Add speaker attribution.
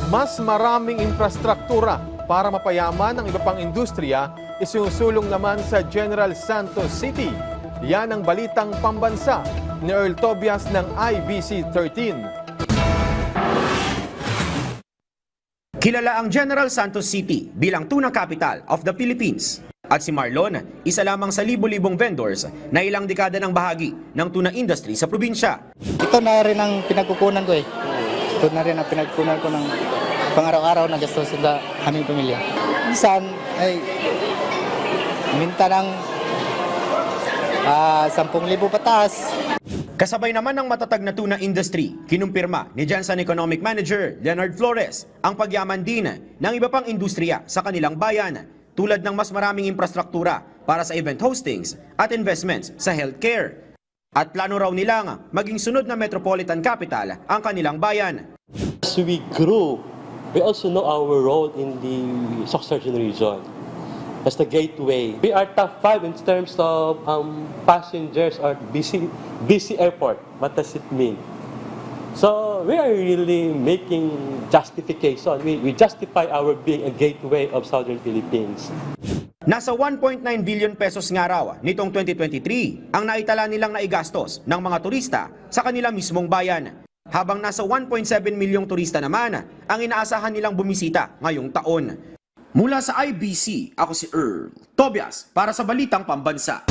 Speaker 1: Mas maraming infrastruktura para mapayaman ang iba pang industriya isinusulong naman sa General Santos City. Yan ang balitang pambansa ni Earl Tobias ng IBC 13.
Speaker 2: Kilala ang General Santos City bilang tuna capital of the Philippines. At si Marlon, isa lamang sa libo-libong vendors na ilang dekada ng bahagi ng tuna industry sa probinsya.
Speaker 3: Ito na rin ang pinagkukunan ko eh. Ito na rin ang pinagkukunan ko ng pang-araw-araw na gastos sa aming pamilya. Minsan ay minta ng 10,000 pataas.
Speaker 2: Kasabay naman ng matatag na tuna industry, kinumpirma ni Jansan Economic Manager Leonard Flores ang pagyaman din ng iba pang industriya sa kanilang bayan, tulad ng mas maraming infrastruktura para sa event hostings at investments sa healthcare. At plano raw nilang maging sunod na metropolitan capital ang kanilang bayan.
Speaker 4: As we grew, we also know our role in the Soxargen region as the gateway. We are top 5 in terms of passengers or busy airport. What does it mean? So we are really making justification. We justify our being a gateway of Southern Philippines.
Speaker 2: Nasa 1.9 billion pesos nga raw nitong 2023 ang naitala nilang naigastos ng mga turista sa kanilang mismong bayan. Habang nasa 1.7 milyong turista naman ang inaasahan nilang bumisita ngayong taon. Mula sa IBC, ako si Earl Tobias para sa Balitang Pambansa.